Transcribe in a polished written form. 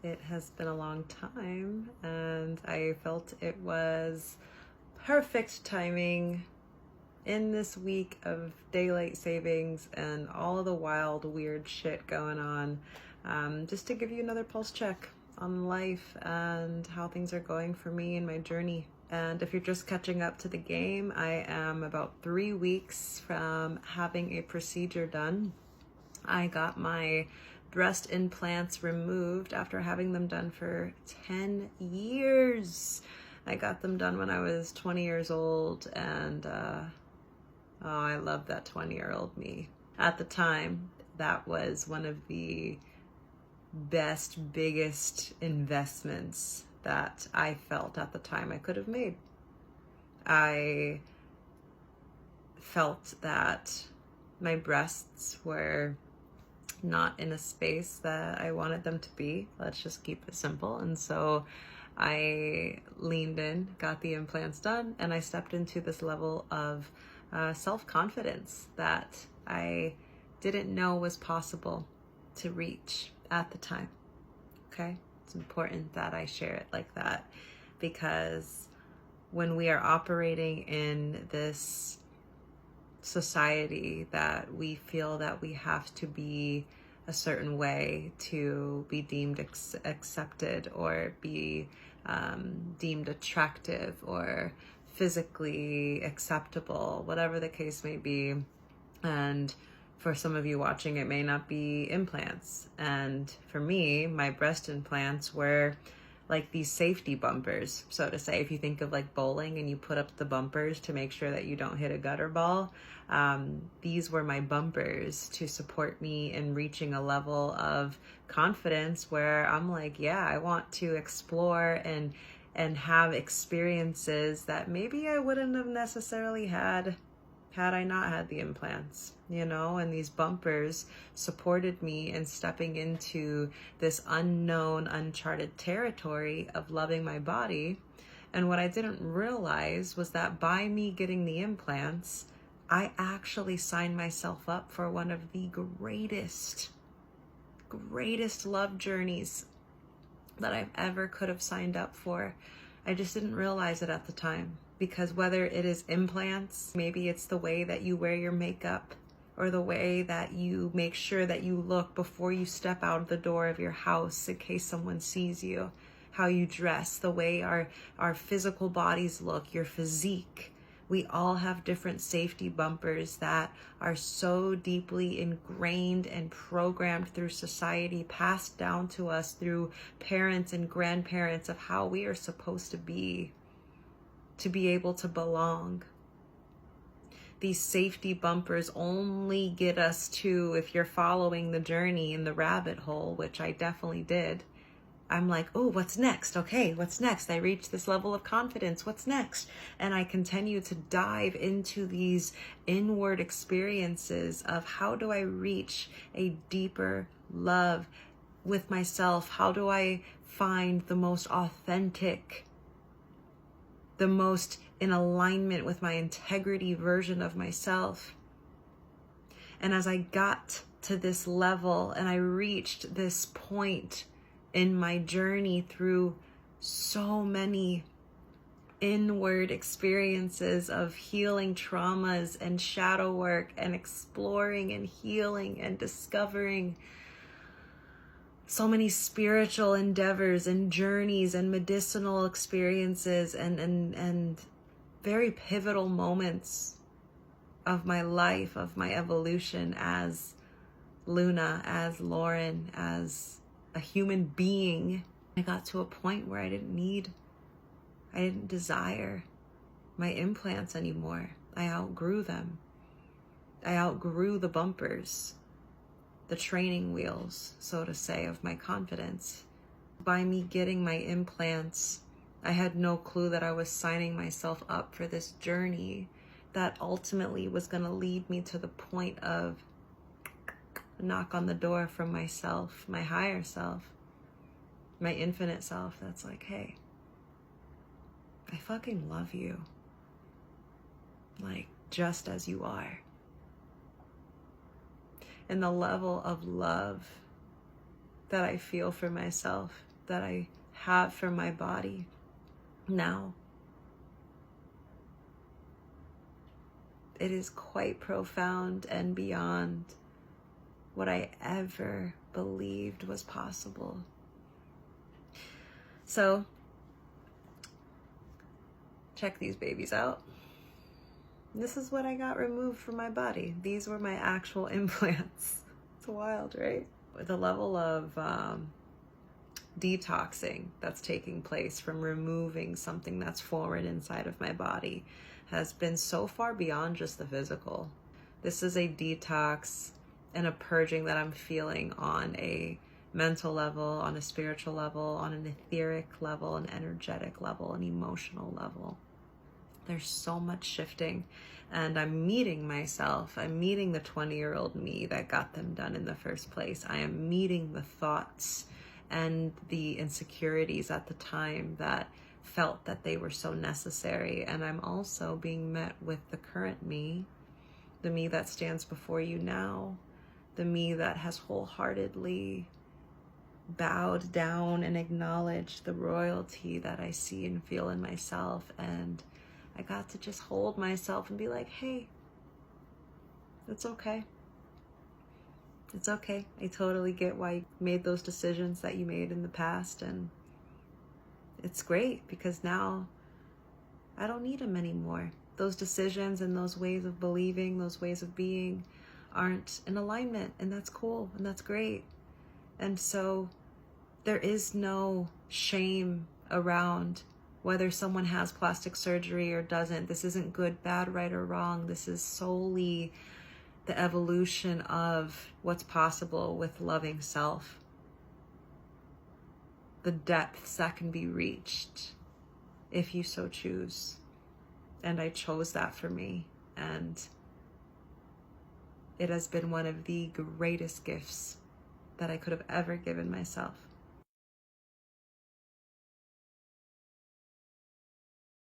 It has been a long time, and I felt it was perfect timing in this week of daylight savings and all of the wild, weird shit going on, just to give you another pulse check on life and how things are going for me in my journey. And if you're just catching up to the game, I am about 3 weeks from having a procedure done. I got my breast implants removed after having them done for 10 years. I got them done when I was 20 years old, and I love that 20-year-old me. At the time, that was one of the best, biggest investments that I felt at the time I could have made. I felt that my breasts were not in a space that I wanted them to be. Let's just keep it simple. And so I leaned in, got the implants done, and I stepped into this level of self-confidence that I didn't know was possible to reach at the time. Okay? It's important that I share it like that, because when we are operating in this society that we feel that we have to be a certain way to be deemed accepted or be deemed attractive or physically acceptable, whatever the case may be. And for some of you watching, it may not be implants. And for me, my breast implants were like these safety bumpers, so to say. If you think of like bowling and you put up the bumpers to make sure that you don't hit a gutter ball, these were my bumpers to support me in reaching a level of confidence where I'm like, yeah, I want to explore and have experiences that maybe I wouldn't have necessarily had I not had the implants, and these bumpers supported me in stepping into this unknown, uncharted territory of loving my body. And what I didn't realize was that by me getting the implants, I actually signed myself up for one of the greatest love journeys that I've ever could have signed up for. I just didn't realize it at the time. Because whether it is implants, maybe it's the way that you wear your makeup, or the way that you make sure that you look before you step out of the door of your house in case someone sees you, how you dress, the way our physical bodies look, your physique. We all have different safety bumpers that are so deeply ingrained and programmed through society, passed down to us through parents and grandparents of how we are supposed to be able to belong. These safety bumpers only get us to, if you're following the journey in the rabbit hole, which I definitely did, I'm like, oh, what's next? Okay, what's next? I reach this level of confidence. What's next? And I continue to dive into these inward experiences of how do I reach a deeper love with myself? How do I find the most authentic, the most in alignment with my integrity version of myself? And as I got to this level and I reached this point in my journey through so many inward experiences of healing traumas and shadow work and exploring and healing and discovering so many spiritual endeavors and journeys and medicinal experiences and very pivotal moments of my life, of my evolution as Luna, as Lauren, as a human being. I got to a point where I didn't desire my implants anymore. I outgrew them. I outgrew the bumpers, the training wheels, so to say, of my confidence. By me getting my implants, I had no clue that I was signing myself up for this journey that ultimately was going to lead me to the point of a knock on the door from myself, my higher self, my infinite self, that's like, hey, I fucking love you. Like, just as you are. And the level of love that I feel for myself that I have for my body now. It is quite profound and beyond what I ever believed was possible. So, check these babies out. This is what I got removed from my body. These were my actual implants. It's wild, right? The level of detoxing that's taking place from removing something that's foreign inside of my body has been so far beyond just the physical. This is a detox and a purging that I'm feeling on a mental level, on a spiritual level, on an etheric level, an energetic level, an emotional level. There's so much shifting, and I'm meeting myself. I'm meeting the 20-year-old me that got them done in the first place. I am meeting the thoughts and the insecurities at the time that felt that they were so necessary. And I'm also being met with the current me, the me that stands before you now, the me that has wholeheartedly bowed down and acknowledged the royalty that I see and feel in myself. And I got to just hold myself and be like, hey, it's okay. It's okay. I totally get why you made those decisions that you made in the past. And it's great because now I don't need them anymore. Those decisions and those ways of believing, those ways of being aren't in alignment. And that's cool. And that's great. And so there is no shame around whether someone has plastic surgery or doesn't. This isn't good, bad, right, or wrong. This is solely the evolution of what's possible with loving self. The depths that can be reached if you so choose. And I chose that for me. And it has been one of the greatest gifts that I could have ever given myself.